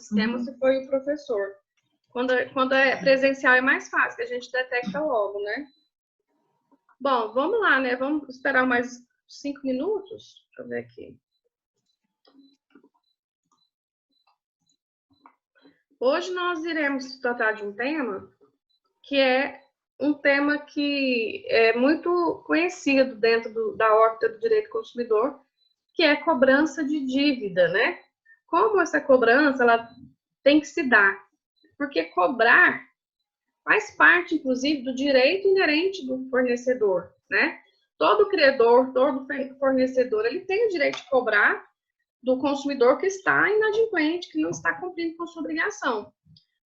esquema se foi o professor. Quando é presencial é mais fácil, que a gente detecta logo, né? Bom, vamos lá, né? Vamos esperar mais 5 minutos? Deixa eu ver aqui. Hoje nós iremos tratar de um tema que é um tema que é muito conhecido dentro da órbita do direito do consumidor, que é cobrança de dívida, né? Como essa cobrança ela tem que se dar? Porque cobrar faz parte, inclusive, do direito inerente do fornecedor, né? Todo credor, todo fornecedor, ele tem o direito de cobrar do consumidor que está inadimplente, que não está cumprindo com sua obrigação.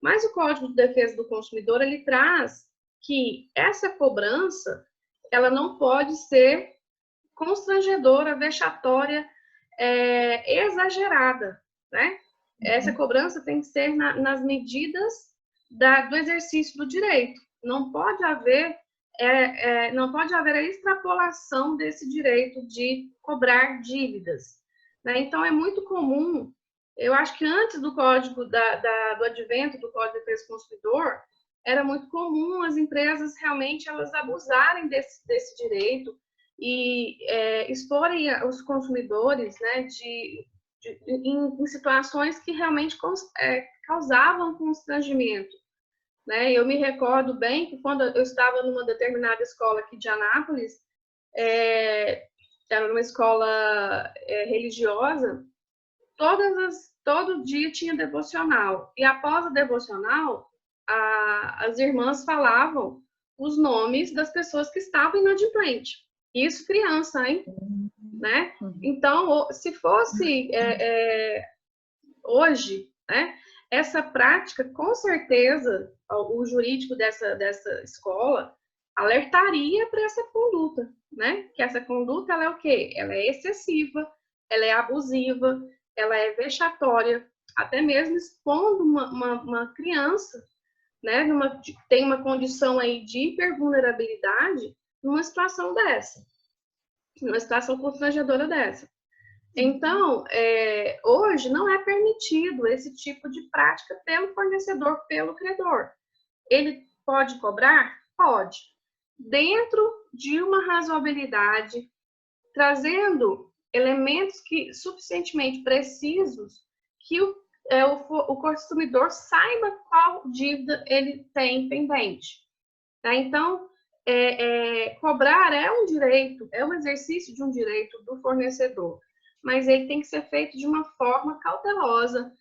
Mas o Código de Defesa do Consumidor, ele traz que essa cobrança, ela não pode ser constrangedora, vexatória, exagerada, né? Essa cobrança tem que ser nas medidas do exercício do direito. Não pode haver a extrapolação desse direito de cobrar dívidas, né? Então, é muito comum, eu acho que antes do código, do advento do Código de Defesa do Consumidor, era muito comum as empresas realmente elas abusarem desse direito e exporem os consumidores, né, em situações que realmente causavam constrangimento, né? Eu me recordo bem que quando eu estava numa determinada escola aqui de Anápolis, era uma escola religiosa, todo dia tinha devocional, e após a devocional, as irmãs falavam os nomes das pessoas que estavam inadimplentes. Isso criança, hein? Né? Então, se fosse hoje, né, essa prática, com certeza, o jurídico dessa escola alertaria para essa conduta, né? Que essa conduta, ela é o quê? Ela é excessiva, ela é abusiva, ela é vexatória, até mesmo expondo uma criança, né? Tem uma condição aí de hipervulnerabilidade numa situação dessa, numa situação constrangedora dessa. Então, hoje não é permitido esse tipo de prática pelo fornecedor, pelo credor. Ele pode cobrar? Pode. Dentro de uma razoabilidade, trazendo elementos suficientemente precisos que o consumidor saiba qual dívida ele tem pendente. Tá? Então, cobrar é um direito, é um exercício de um direito do fornecedor, mas ele tem que ser feito de uma forma cautelosa,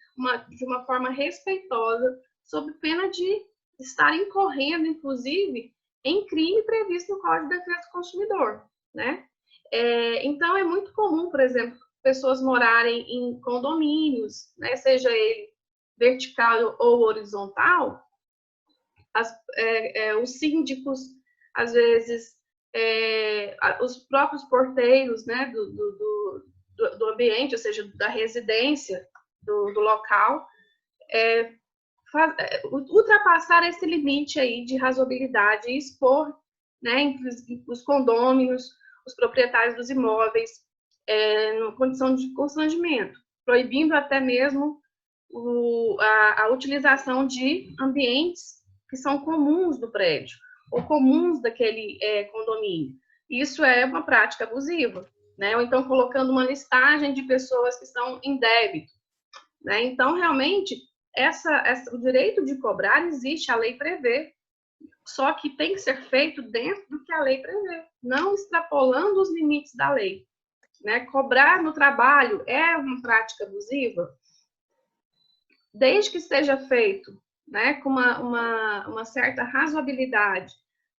de uma forma respeitosa, sob pena de estar incorrendo, inclusive, em crime previsto no Código de Defesa do Consumidor, né? Então, é muito comum, por exemplo, pessoas morarem em condomínios, né, seja ele vertical ou horizontal, os síndicos, às vezes, os próprios porteiros, né, do ambiente, ou seja, da residência, do local, ultrapassar esse limite aí de razoabilidade e expor, né, os condôminos, os proprietários dos imóveis, numa condição de constrangimento, proibindo até mesmo a utilização de ambientes que são comuns do prédio, ou comuns daquele condomínio. Isso é uma prática abusiva, né? Ou então colocando uma listagem de pessoas que estão em débito, né? Então, realmente, o direito de cobrar existe, a lei prevê, só que tem que ser feito dentro do que a lei prevê, não extrapolando os limites da lei, né? Cobrar no trabalho é uma prática abusiva? Desde que seja feito, né, com uma certa razoabilidade,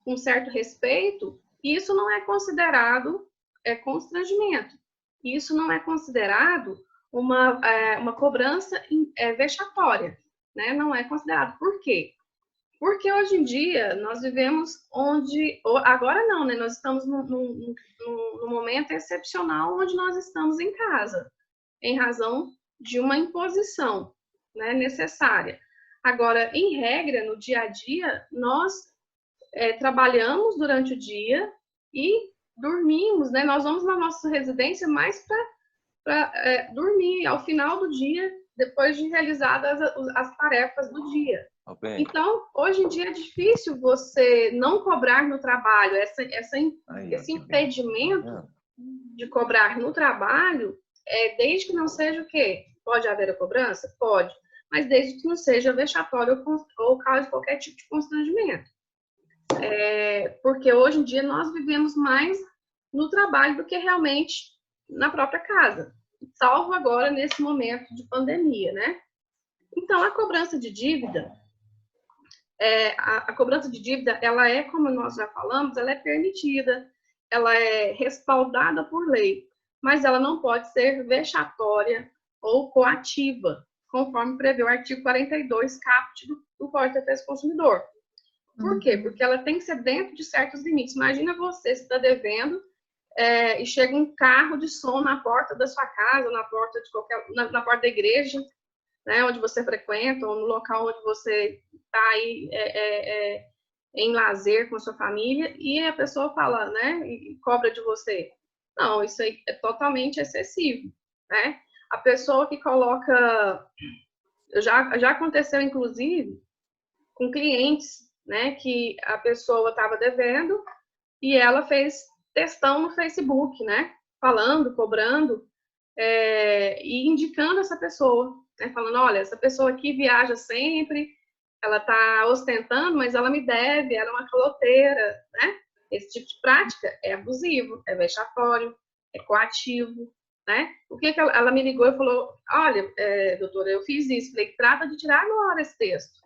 com certo respeito, isso não é considerado constrangimento. Isso não é considerado uma cobrança vexatória, né? Não é considerado. Por quê? Porque hoje em dia nós vivemos agora não, né? Nós estamos num momento excepcional onde nós estamos em casa, em razão de uma imposição, né, necessária. Agora, em regra, no dia a dia, nós trabalhamos durante o dia e dormimos, né? Nós vamos na nossa residência mais para dormir. Ao final do dia, depois de realizadas as tarefas do dia. Okay. Então, hoje em dia é difícil você não cobrar no trabalho. Esse impedimento de cobrar no trabalho, desde que não seja o quê? Pode haver a cobrança? Pode. Mas desde que não seja vexatório ou cause qualquer tipo de constrangimento. Porque hoje em dia nós vivemos mais no trabalho do que realmente na própria casa. Salvo agora nesse momento de pandemia, né? Então, a cobrança de dívida, a cobrança de dívida, ela é, como nós já falamos, ela é permitida, ela é respaldada por lei, mas ela não pode ser vexatória ou coativa, conforme prevê o artigo 42, caput do Código de Defesa do Consumidor. Por quê? Porque ela tem que ser dentro de certos limites. Imagina você está devendo e chega um carro de som na porta da sua casa, na porta na porta da igreja, né, onde você frequenta, ou no local onde você está aí em lazer com a sua família, e a pessoa fala, né, e cobra de você. Não, isso aí é totalmente excessivo, né? A pessoa que coloca... Já aconteceu, inclusive, com clientes, né, que a pessoa estava devendo e ela fez textão no Facebook, né, falando, cobrando e indicando essa pessoa, né, falando, olha, essa pessoa aqui viaja sempre, ela está ostentando, mas ela me deve, ela é uma caloteira, né? Esse tipo de prática é abusivo, é vexatório, é coativo, né? O que ela me ligou e falou, olha, doutora, eu fiz isso, falei, trata de tirar agora esse texto,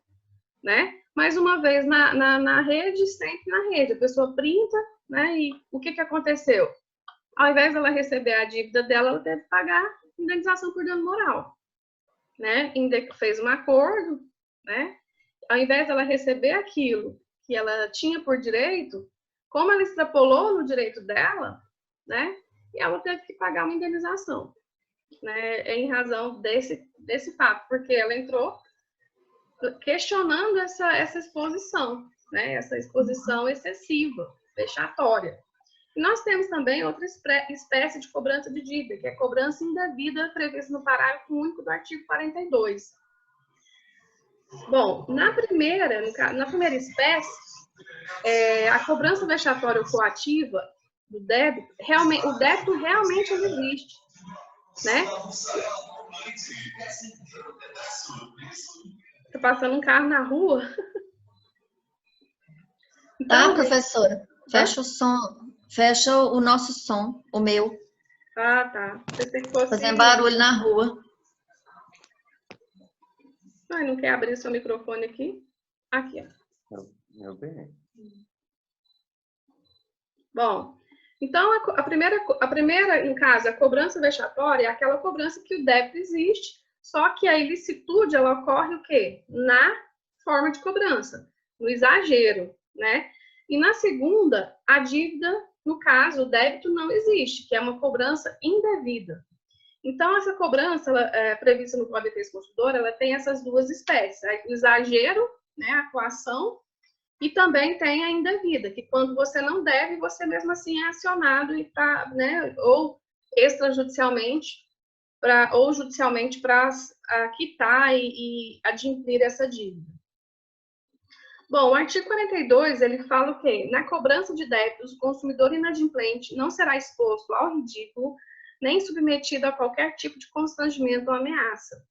né? Mais uma vez na rede, sempre na rede, a pessoa printa, né? E o que aconteceu? Ao invés dela receber a dívida dela, ela teve que pagar indenização por dano moral, né? Fez um acordo, né? Ao invés dela receber aquilo que ela tinha por direito, como ela extrapolou no direito dela, né? E ela teve que pagar uma indenização, né? Em razão desse fato, porque ela entrou questionando essa exposição, né? Essa exposição excessiva, vexatória. E nós temos também outra espécie de cobrança de dívida, que é a cobrança indevida prevista no parágrafo único do artigo 42. Bom, na primeira espécie, a cobrança vexatória ou coativa do débito, o débito realmente existe, né? Tá passando um carro na rua. Então, tá, professora? Fecha o som, fecha o nosso som, o meu. Ah, tá. Fazendo barulho na rua. Ai, não quer abrir seu microfone aqui? Aqui, ó. Meu bem. Bom, então a primeira, em caso, a cobrança vexatória é aquela cobrança que o débito existe, só que a ilicitude, ela ocorre o quê? Na forma de cobrança, no exagero, né? E na segunda, a dívida, no caso, o débito não existe, que é uma cobrança indevida. Então, essa cobrança, prevista no Código de Defesa do Consumidor, ela tem essas duas espécies, o exagero, né, a coação, e também tem a indevida, que quando você não deve, você mesmo assim é acionado né, ou extrajudicialmente, ou judicialmente para quitar e adimplir essa dívida. Bom, o artigo 42, ele fala o quê? Na cobrança de débitos, o consumidor inadimplente não será exposto ao ridículo, nem submetido a qualquer tipo de constrangimento ou ameaça.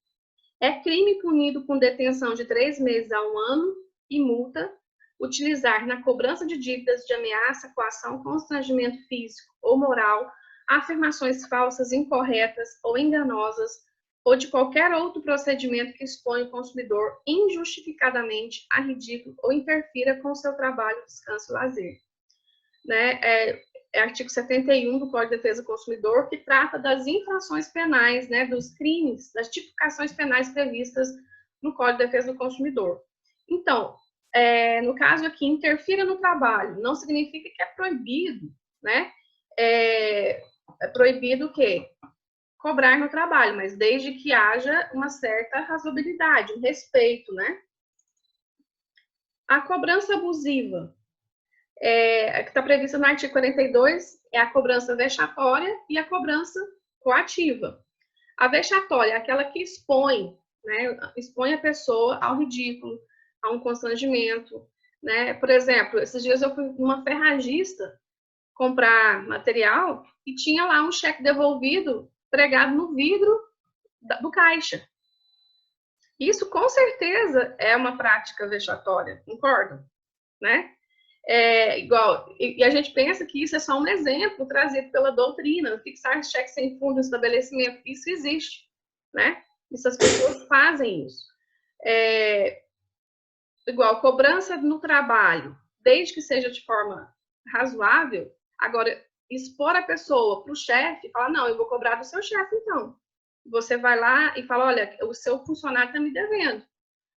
É crime punido com detenção de 3 meses a 1 ano e multa utilizar na cobrança de dívidas de ameaça, coação, constrangimento físico ou moral, afirmações falsas, incorretas ou enganosas, ou de qualquer outro procedimento que expõe o consumidor injustificadamente a ridículo ou interfira com o seu trabalho, descanso e lazer. Né? Artigo 71 do Código de Defesa do Consumidor, que trata das infrações penais, né, dos crimes, das tipificações penais previstas no Código de Defesa do Consumidor. Então, no caso aqui, interfira no trabalho, não significa que é proibido, né? É proibido o quê? Cobrar no trabalho, mas desde que haja uma certa razoabilidade, um respeito, né? A cobrança abusiva, que está prevista no artigo 42, é a cobrança vexatória e a cobrança coativa. A vexatória é aquela que expõe, né? Expõe a pessoa ao ridículo, a um constrangimento, né? Por exemplo, esses dias eu fui numa ferragista comprar material e tinha lá um cheque devolvido pregado no vidro do caixa. Isso, com certeza, é uma prática vexatória, concordo, né? E a gente pensa que isso é só um exemplo trazido pela doutrina, fixar cheque sem fundo no estabelecimento. Isso existe, né? Isso as pessoas fazem isso. Igual, cobrança no trabalho, desde que seja de forma razoável. Agora, expor a pessoa para o chefe, falar, não, eu vou cobrar do seu chefe, então. Você vai lá e fala, olha, o seu funcionário está me devendo,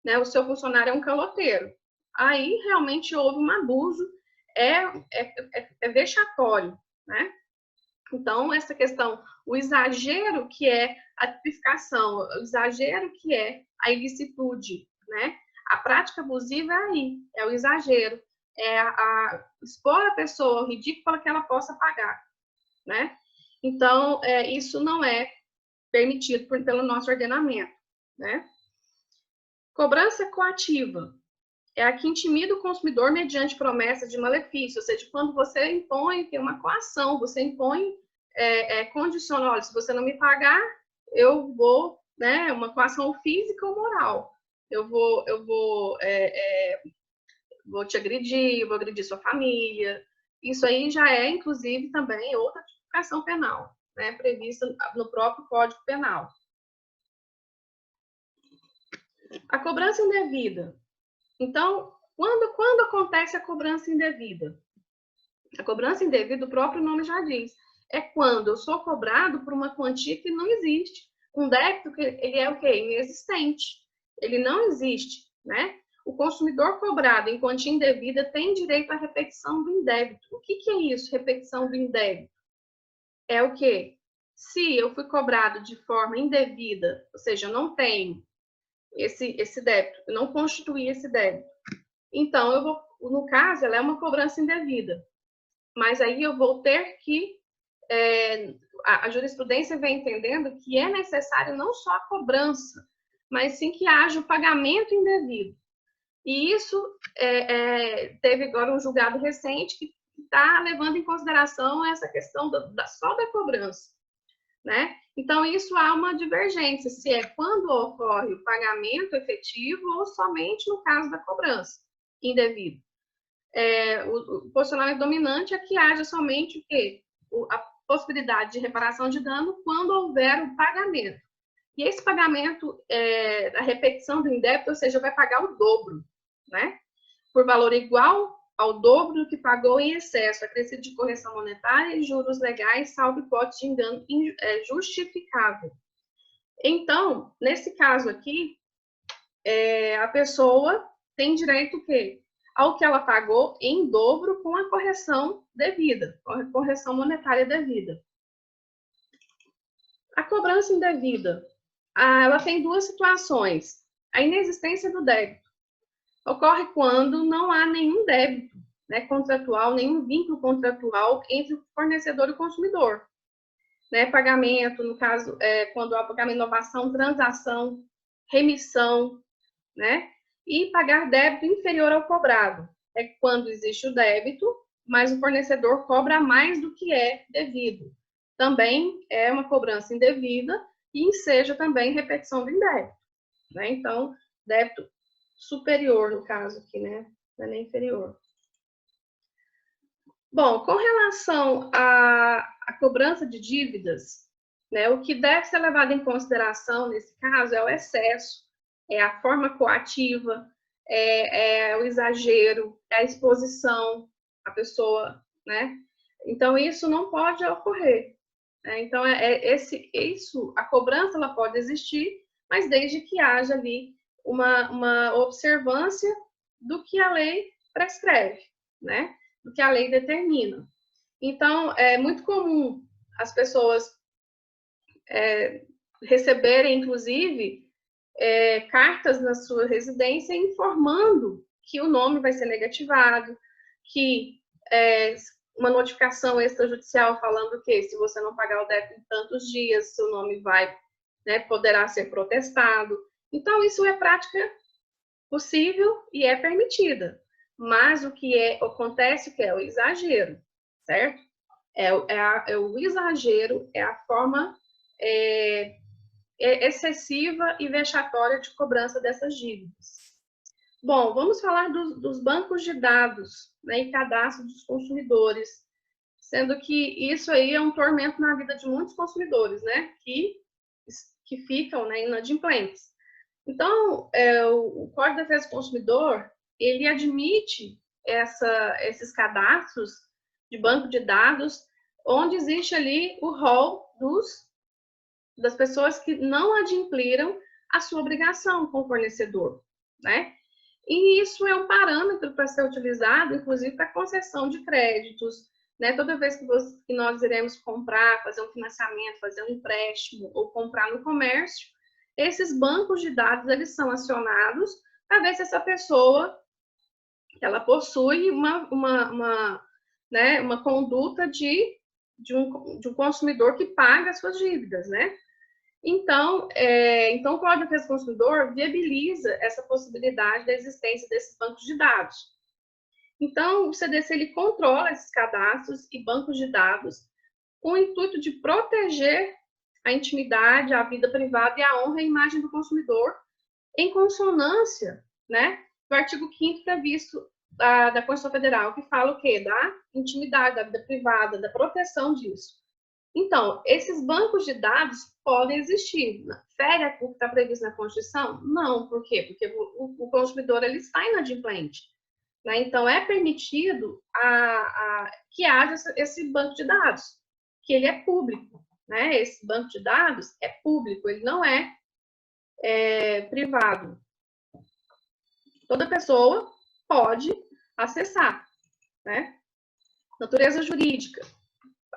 né? O seu funcionário é um caloteiro. Aí, realmente, houve um abuso, é vexatório, né? Então, essa questão, o exagero que é a tipificação, o exagero que é a ilicitude, né? A prática abusiva é aí, é o exagero, expor a pessoa ao ridículo para que ela possa pagar, né? Então, isso não é permitido pelo nosso ordenamento, né? Cobrança coativa é a que intimida o consumidor mediante promessa de malefício, ou seja, quando você impõe, tem uma coação, você impõe, condiciona, olha, se você não me pagar, eu vou, né, uma coação física ou moral, eu vou te agredir, vou agredir sua família. Isso aí já é, inclusive, também outra tipificação penal, né, prevista no próprio Código Penal. A cobrança indevida. Então, quando acontece a cobrança indevida? A cobrança indevida, o próprio nome já diz, é quando eu sou cobrado por uma quantia que não existe. Um débito, ele é o quê? Inexistente. Ele não existe, né? O consumidor cobrado em quantia indevida tem direito à repetição do indébito. O que é isso, repetição do indébito? É o quê? Se eu fui cobrado de forma indevida, ou seja, eu não tenho esse débito, eu não constituí esse débito, então, no caso, ela é uma cobrança indevida. Mas aí eu vou ter que... a jurisprudência vem entendendo que é necessário não só a cobrança, mas sim que haja o pagamento indevido. E isso teve agora um julgado recente que está levando em consideração essa questão só da cobrança, né? Então, isso há uma divergência, se é quando ocorre o pagamento efetivo ou somente no caso da cobrança indevido. O posicionamento dominante é que haja somente o quê? A possibilidade de reparação de dano quando houver o pagamento. E esse pagamento, a repetição do indébito, ou seja, vai pagar o dobro, né? Por valor igual ao dobro do que pagou em excesso, acrescido de correção monetária e juros legais, salvo hipótese de engano justificável. Então, nesse caso aqui, a pessoa tem direito o quê? Ao que ela pagou em dobro com a correção devida, com a correção monetária devida. A cobrança indevida, ela tem duas situações. A inexistência do débito ocorre quando não há nenhum débito, né, contratual, nenhum vínculo contratual entre o fornecedor e o consumidor. Né, pagamento, no caso, quando há pagamento, inovação, transação, remissão, né? E pagar débito inferior ao cobrado. É quando existe o débito, mas o fornecedor cobra mais do que é devido. Também é uma cobrança indevida e enseja também repetição do indébito, né? Então, débito superior, no caso aqui, né? Não é nem inferior. Bom, com relação à cobrança de dívidas, né, o que deve ser levado em consideração nesse caso é o excesso, é a forma coativa, é o exagero, é a exposição à pessoa, né? Então, isso não pode ocorrer. Né? Então, a cobrança ela pode existir, mas desde que haja ali uma observância do que a lei prescreve, né? Do que a lei determina. Então, é muito comum as pessoas receberem, inclusive, cartas na sua residência informando que o nome vai ser negativado, que uma notificação extrajudicial falando que se você não pagar o débito em tantos dias, seu nome vai né, poderá ser protestado. Então, isso é prática possível e é permitida. Mas o que acontece que é o exagero, certo? O exagero, é a forma excessiva e vexatória de cobrança dessas dívidas. Bom, vamos falar dos bancos de dados, né, e cadastro dos consumidores, sendo que isso aí é um tormento na vida de muitos consumidores, né, que ficam, né, inadimplentes. Então, o Código de Defesa do Consumidor, ele admite esses cadastros de banco de dados, onde existe ali o rol das pessoas que não adimpliram a sua obrigação com o fornecedor, né? E isso é um parâmetro para ser utilizado, inclusive, para concessão de créditos, né? Toda vez que nós iremos comprar, fazer um financiamento, fazer um empréstimo ou comprar no comércio, esses bancos de dados, eles são acionados para ver se essa pessoa, ela possui uma conduta de um consumidor que paga as suas dívidas, né? Então, o Código de Defesa do Consumidor viabiliza essa possibilidade da existência desses bancos de dados. Então, o CDC ele controla esses cadastros e bancos de dados com o intuito de proteger a intimidade, a vida privada e a honra e a imagem do consumidor, em consonância, né, do artigo 5º previsto da Constituição Federal, que fala o quê? Da intimidade, da vida privada, da proteção disso. Então, esses bancos de dados podem existir. Fere o que está previsto na Constituição? Não. Por quê? Porque o consumidor ele está inadimplente, né? Então, é permitido que haja esse banco de dados, que ele é público, né? Esse banco de dados é público, ele não é privado. Toda pessoa pode acessar, né? Natureza jurídica.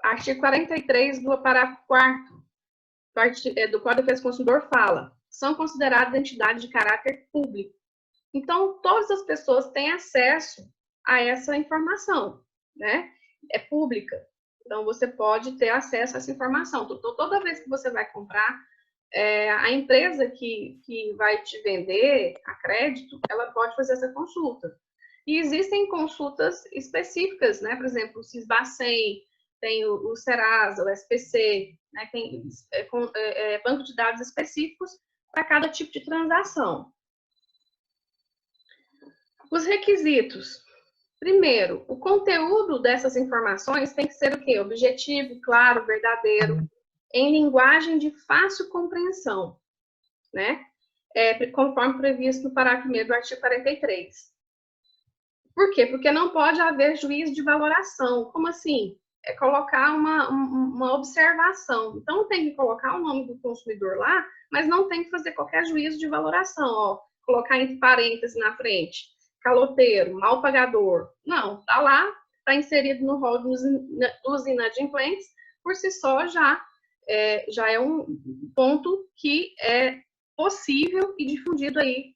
Artigo 43 do parágrafo 4º do Código de Defesa do Consumidor fala: são consideradas entidades de caráter público. Então, todas as pessoas têm acesso a essa informação, né? É pública. Então, você pode ter acesso a essa informação. Então, toda vez que você vai comprar, a empresa que vai te vender a crédito, ela pode fazer essa consulta. E existem consultas específicas, né? Por exemplo, o Sisbacen, tem o Serasa, o SPC, né? Tem banco de dados específicos para cada tipo de transação. Os requisitos. Primeiro, o conteúdo dessas informações tem que ser o quê? Objetivo, claro, verdadeiro, em linguagem de fácil compreensão, né? Conforme previsto no parágrafo 1º do artigo 43. Por quê? Porque não pode haver juízo de valoração. Como assim? É colocar uma observação. Então, tem que colocar o nome do consumidor lá, mas não tem que fazer qualquer juízo de valoração. Ó, colocar entre parênteses na frente, caloteiro, mal pagador. Não, tá lá, tá inserido no rol dos inadimplentes, por si só já é um ponto que é possível e difundido aí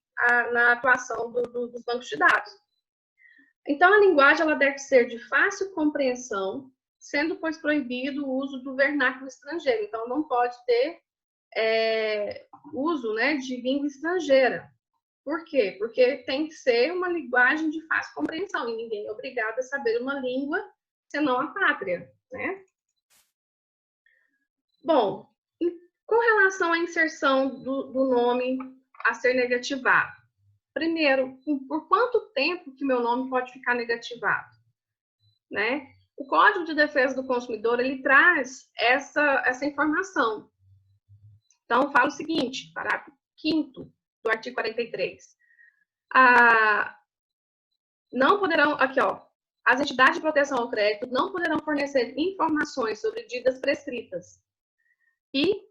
na atuação dos bancos de dados. Então, a linguagem ela deve ser de fácil compreensão, sendo, pois, proibido o uso do vernáculo estrangeiro. Então, não pode ter uso, né, de língua estrangeira. Por quê? Porque tem que ser uma linguagem de fácil compreensão, e ninguém é obrigado a saber uma língua senão a pátria, né? Bom, com relação à inserção do nome a ser negativado, primeiro, por quanto tempo que meu nome pode ficar negativado, né? O Código de Defesa do Consumidor, ele traz essa informação. Então, fala o seguinte, parágrafo 5º do artigo 43. Não poderão, aqui ó, as entidades de proteção ao crédito não poderão fornecer informações sobre dívidas prescritas. E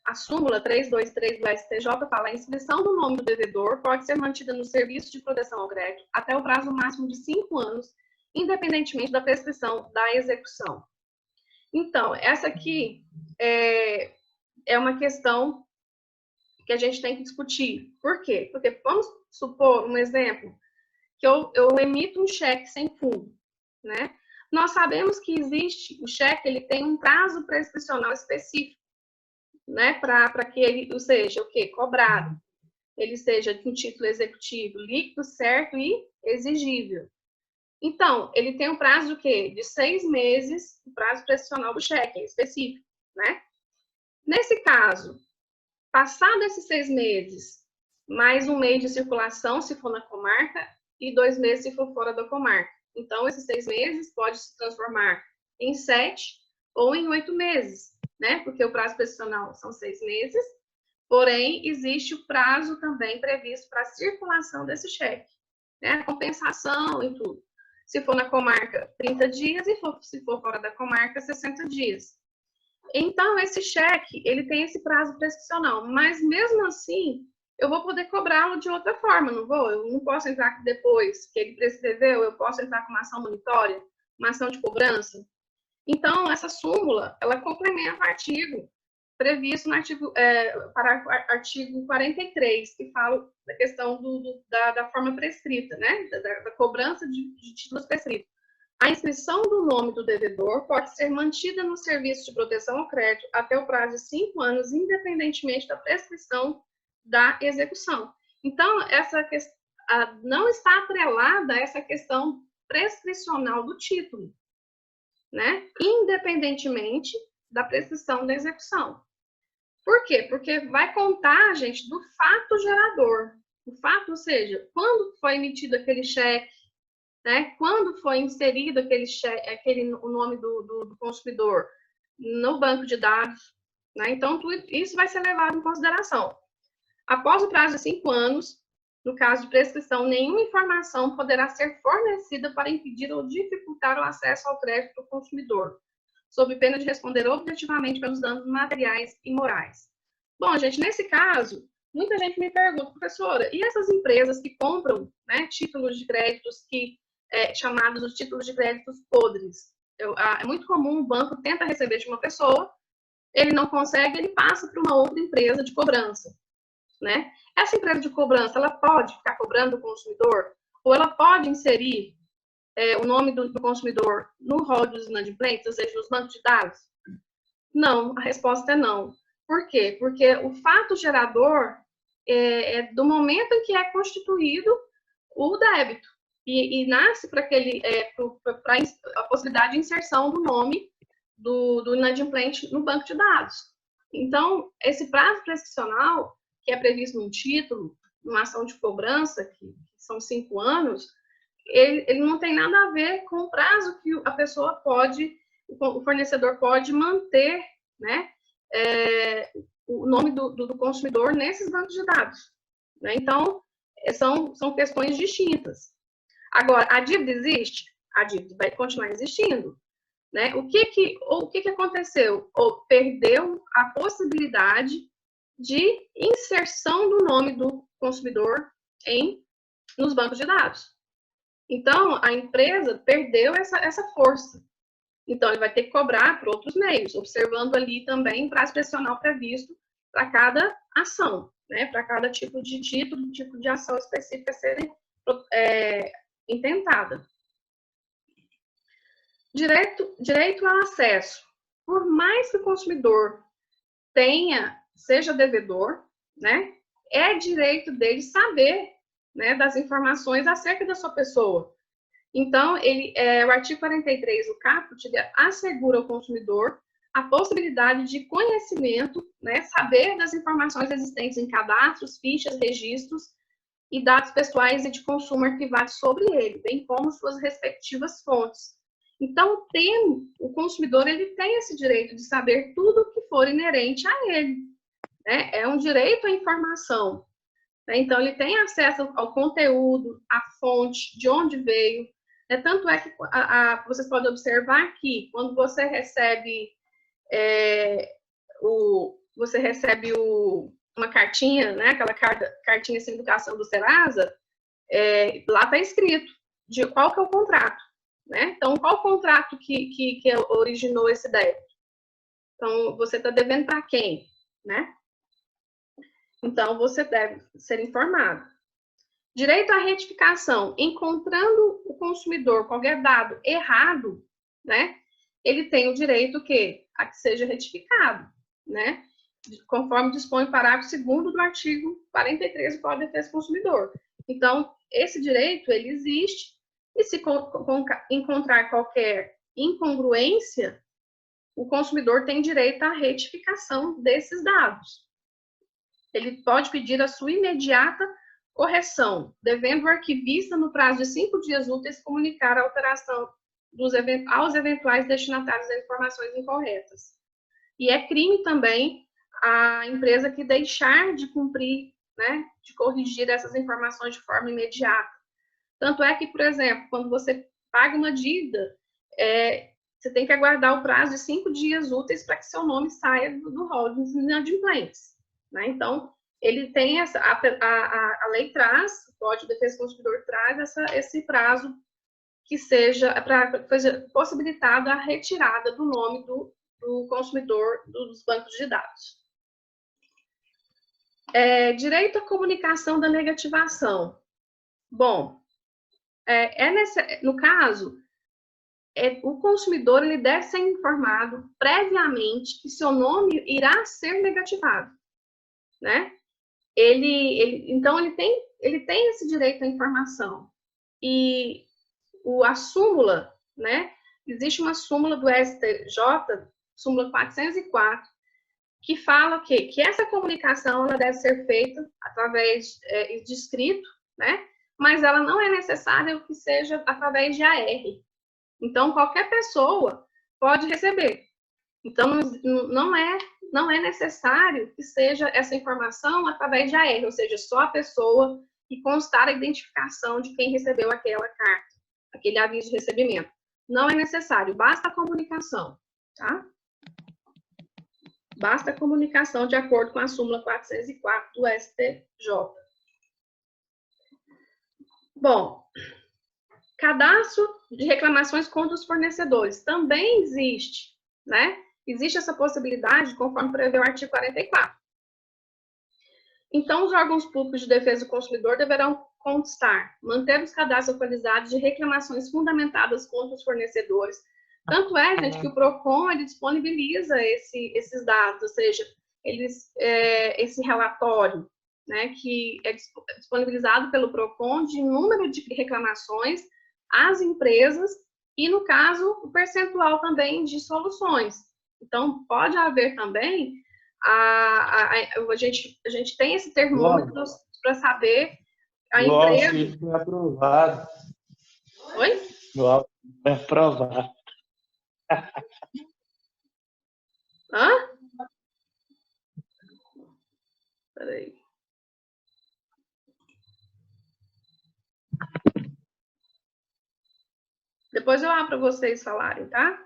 a súmula 323 do STJ fala: a inscrição do nome do devedor pode ser mantida no serviço de proteção ao crédito até o prazo máximo de 5 anos, independentemente da prescrição da execução. Então, essa aqui é uma questão que a gente tem que discutir. Por quê? Porque vamos supor um exemplo, que eu emito um cheque sem fundo, né? Nós sabemos que existe, o cheque ele tem um prazo prescricional específico. né, para que ele seja o quê? Cobrado. Ele seja de um título executivo líquido, certo e exigível. Então, ele tem um prazo de quê? De 6 meses, o prazo prescricional do cheque, específico, né? Nesse caso, passado esses 6 meses, mais um mês de circulação, se for na comarca, e 2 meses se for fora da comarca. Então, esses 6 meses pode se transformar em 7 ou em 8 meses, né? Porque o prazo prescricional são 6 meses, porém, existe o prazo também previsto para a circulação desse cheque, né? A compensação e tudo. Se for na comarca, 30 dias, e se for fora da comarca, 60 dias. Então, esse cheque, ele tem esse prazo prescricional, mas mesmo assim, eu vou poder cobrá-lo de outra forma, não vou? Eu não posso entrar depois que ele prescreveu, eu posso entrar com uma ação monitória, uma ação de cobrança. Então, essa súmula, ela complementa o artigo previsto no artigo 43, que fala da questão da forma prescrita, né? Da cobrança de títulos prescritos. A inscrição do nome do devedor pode ser mantida no serviço de proteção ao crédito até o prazo de 5 anos, independentemente da prescrição da execução. Então, essa não está atrelada a essa questão prescricional do título, né? Independentemente da prescrição da execução. Por quê? Porque vai contar, gente, do fato gerador. O fato, ou seja, quando foi emitido aquele cheque, né? Quando foi inserido o nome do consumidor no banco de dados, né? Então, isso vai ser levado em consideração. Após o prazo de 5 anos, no caso de prescrição, nenhuma informação poderá ser fornecida para impedir ou dificultar o acesso ao crédito do consumidor, sob pena de responder objetivamente pelos danos materiais e morais. Bom, gente, nesse caso, muita gente me pergunta, professora, e essas empresas que compram, né, títulos de créditos chamados os títulos de créditos podres? É muito comum o banco tenta receber de uma pessoa, ele não consegue, ele passa para uma outra empresa de cobrança, né? Essa empresa de cobrança, ela pode ficar cobrando o consumidor? Ou ela pode inserir o nome do consumidor no rol dos inadimplentes, ou seja, nos bancos de dados? Não, a resposta é não. Por quê? Porque o fato gerador é do momento em que é constituído o débito. E nasce para a possibilidade de inserção do nome do inadimplente no banco de dados. Então, esse prazo prescricional, que é previsto no título, numa ação de cobrança, que são 5 anos, ele não tem nada a ver com o prazo que a pessoa o fornecedor pode manter, né, o nome do consumidor nesses bancos de dados, né? Então, são questões distintas. Agora, a dívida existe? A dívida vai continuar existindo, né? O que aconteceu? Ou perdeu a possibilidade de inserção do nome do consumidor nos bancos de dados. Então, a empresa perdeu essa força. Então, ele vai ter que cobrar por outros meios, observando ali também o prazo prescricional previsto para cada ação, né? Para cada tipo de título, tipo de ação específica ser intentada. Direito ao acesso. Por mais que o consumidor seja devedor, né? É direito dele saber, né, das informações acerca da sua pessoa. Então, o artigo 43 do caput assegura ao consumidor a possibilidade de conhecimento, né, saber das informações existentes em cadastros, fichas, registros e dados pessoais e de consumo arquivados sobre ele, bem como suas respectivas fontes. Então, o consumidor ele tem esse direito de saber tudo o que for inerente a ele, né? É um direito à informação. Né? Então, ele tem acesso ao conteúdo, à fonte, de onde veio. Tanto é que vocês podem observar que quando você recebe uma cartinha, né, aquela cartinha de educação do Serasa, lá está escrito de qual que é o contrato. Né? Então, qual o contrato que originou esse débito? Então, você está devendo para quem? Né? Então, você deve ser informado. Direito à retificação. Encontrando o consumidor qualquer dado errado, né, ele tem o direito a que seja retificado, né? conforme dispõe o parágrafo 2º do artigo 43 do Código de Defesa do Consumidor. Então, esse direito, ele existe, e se encontrar qualquer incongruência, o consumidor tem direito à retificação desses dados. Ele pode pedir a sua imediata correção, devendo o arquivista, no prazo de 5 dias úteis, comunicar a alteração aos eventuais destinatários das informações incorretas. E é crime também a empresa que deixar de cumprir, né, de corrigir essas informações de forma imediata. Tanto é que, por exemplo, quando você paga uma dívida, você tem que aguardar o prazo de 5 dias úteis para que seu nome saia do rol de inadimplentes, né? Então, ele tem a lei traz, o Código de Defesa do Consumidor traz esse prazo que seja possibilitada a retirada do nome do consumidor dos bancos de dados. Direito à comunicação da negativação. Bom, no caso, o consumidor ele deve ser informado previamente que seu nome irá ser negativado, né? Então, ele tem esse direito à informação. E a súmula, né? Existe uma súmula do STJ, súmula 404, que fala que essa comunicação ela deve ser feita através de escrito, né? Mas ela não é necessária que seja através de AR. Então, qualquer pessoa pode receber. Então, não é necessário que seja essa informação através de AR, ou seja, só a pessoa que constar a identificação de quem recebeu aquela carta, aquele aviso de recebimento. Não é necessário, basta a comunicação, tá? Basta a comunicação de acordo com a súmula 404 do STJ. Bom, cadastro de reclamações contra os fornecedores também existe, né? Existe essa possibilidade, conforme prevê o artigo 44. Então, os órgãos públicos de defesa do consumidor deverão constar, manter os cadastros atualizados de reclamações fundamentadas contra os fornecedores. Tanto é, gente, que o PROCON ele disponibiliza esses dados, ou seja, esse relatório, né, que é disponibilizado pelo PROCON de número de reclamações às empresas e, no caso, o percentual também de soluções. Então, pode haver também, a gente tem esse termômetro para saber a empresa... Isso foi aprovado. Oi? Foi aprovado. Hã? Peraí. Depois eu abro para vocês falarem, tá?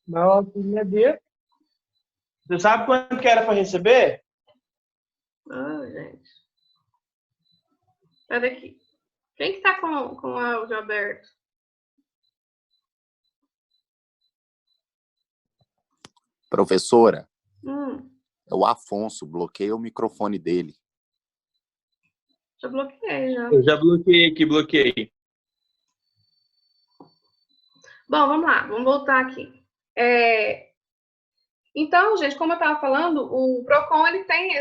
Não, filha dele. Você sabe quanto que era para receber? Ah, gente. Espera aqui. Quem que tá com o áudio aberto? Professora, é o Afonso, bloqueia o microfone dele. Já bloqueei, já. Eu já bloqueei aqui, bloqueei. Bom, vamos lá, vamos voltar aqui. Então, gente, como eu estava falando, o PROCON ele tem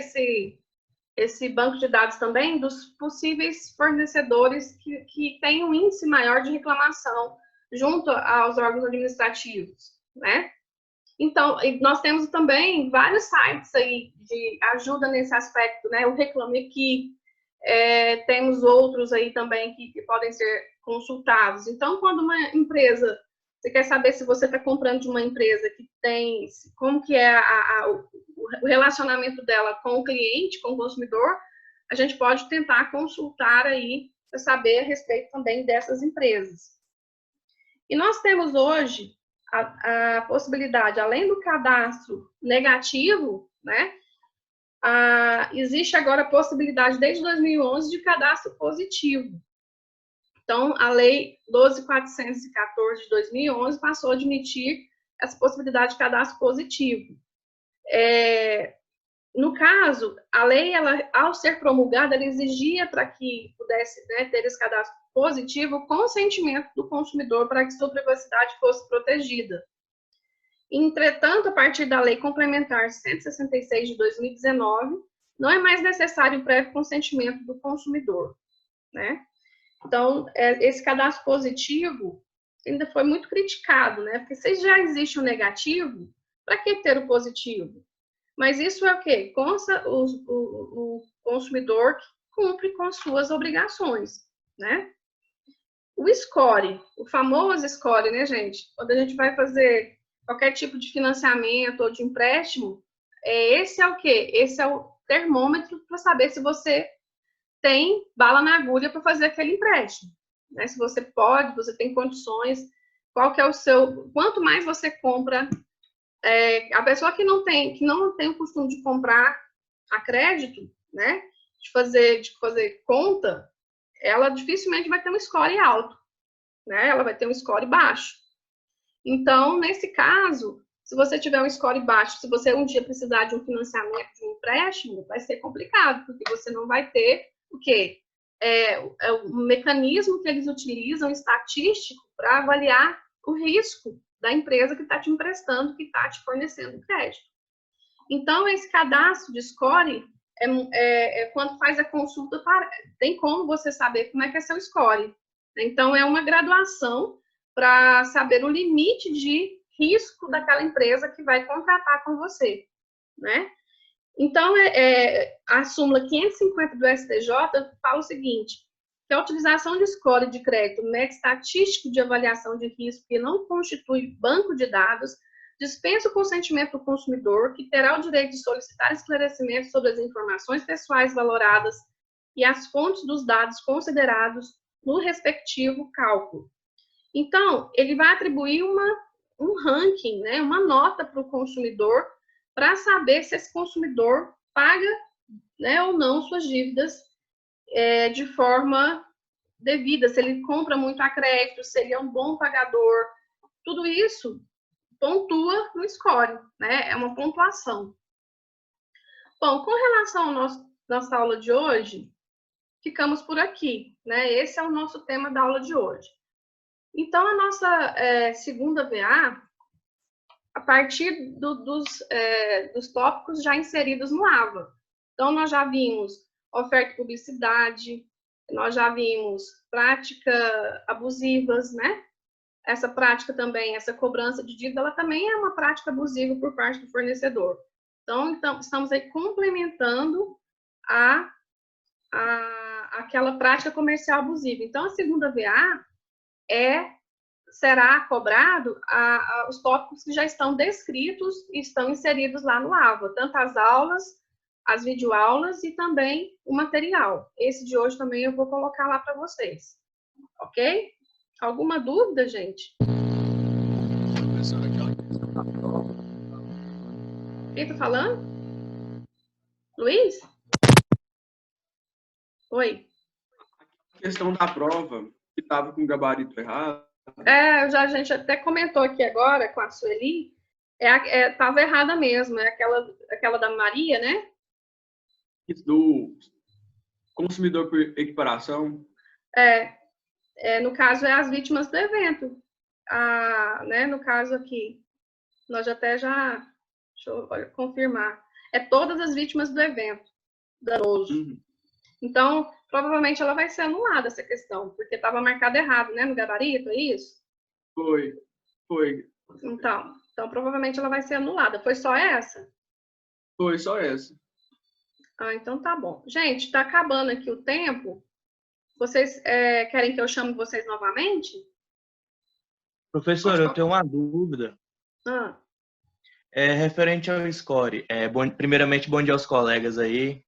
esse banco de dados também dos possíveis fornecedores que têm um índice maior de reclamação junto aos órgãos administrativos, né? Então, nós temos também vários sites aí de ajuda nesse aspecto, né? O Reclame Aqui, temos outros aí também que podem ser consultados. Então, quando uma empresa, você quer saber se você está comprando de uma empresa que tem, como que é o relacionamento dela com o cliente, com o consumidor, a gente pode tentar consultar aí para saber a respeito também dessas empresas. E nós temos hoje a possibilidade, além do cadastro negativo, né, existe agora a possibilidade, desde 2011, de cadastro positivo. Então, a Lei 12.414 de 2011 passou a admitir essa possibilidade de cadastro positivo. No caso, a lei, ela, ao ser promulgada, ela exigia para que pudesse, né, ter esse cadastro positivo o consentimento do consumidor para que sua privacidade fosse protegida. Entretanto, a partir da Lei Complementar 166 de 2019, não é mais necessário o prévio consentimento do consumidor, né? Então, esse cadastro positivo ainda foi muito criticado, né? Porque se já existe o negativo, para que ter o positivo? Mas isso é o quê? Consta o consumidor que cumpre com suas obrigações, né? O score, o famoso score, né, gente? Quando a gente vai fazer qualquer tipo de financiamento ou de empréstimo, esse é o quê? Esse é o termômetro para saber se você tem bala na agulha para fazer aquele empréstimo, né? Se você pode, você tem condições, qual que é o seu... Quanto mais você compra... a pessoa que não tem o costume de comprar a crédito, né, de fazer conta, ela dificilmente vai ter um score alto, né, ela vai ter um score baixo. Então, nesse caso, se você tiver um score baixo, se você um dia precisar de um financiamento, de um empréstimo, vai ser complicado, porque você não vai ter o quê? O mecanismo que eles utilizam estatístico para avaliar o risco da empresa que está te emprestando, que está te fornecendo crédito. Então, esse cadastro de score quando faz a consulta, tem como você saber como é que é seu score. Então, é uma graduação para saber o limite de risco daquela empresa que vai contratar com você, né? Então, a súmula 550 do STJ fala o seguinte, que a utilização de score de crédito método estatístico de avaliação de risco que não constitui banco de dados dispensa o consentimento do consumidor, que terá o direito de solicitar esclarecimentos sobre as informações pessoais valoradas e as fontes dos dados considerados no respectivo cálculo. Então, ele vai atribuir um ranking, né, uma nota para o consumidor, para saber se esse consumidor paga, né, ou não suas dívidas de forma devida, se ele compra muito a crédito, se ele é um bom pagador, tudo isso pontua no score, né? É uma pontuação. Bom, com relação à nossa aula de hoje, ficamos por aqui, né? Esse é o nosso tema da aula de hoje. Então, a nossa segunda VA, a partir dos tópicos já inseridos no AVA. Então, nós já vimos oferta e publicidade, nós já vimos prática abusivas, né? Essa prática também, essa cobrança de dívida, ela também é uma prática abusiva por parte do fornecedor. Então estamos aí complementando aquela prática comercial abusiva. Então, a segunda VA será cobrado os tópicos que já estão descritos e estão inseridos lá no AVA, tanto as aulas, as videoaulas e também o material. Esse de hoje também eu vou colocar lá para vocês, ok? Alguma dúvida, gente? Quem tá falando? Luiz? Oi. A questão da prova, que estava com o gabarito errado. A gente até comentou aqui agora com a Sueli, estava errada mesmo, é aquela da Maria, né? Do consumidor por equiparação. No caso, é as vítimas do evento. Né, no caso aqui, nós deixa eu confirmar. É todas as vítimas do evento danoso. Uhum. Então, provavelmente ela vai ser anulada essa questão, porque estava marcado errado, né, no gabarito, é isso? Foi. Então, provavelmente ela vai ser anulada. Foi só essa? Foi só essa. Então tá bom. Gente, tá acabando aqui o tempo. Vocês querem que eu chame vocês novamente? Professor, eu tenho uma dúvida. Ah. Referente ao score. Primeiramente, bom dia aos colegas aí.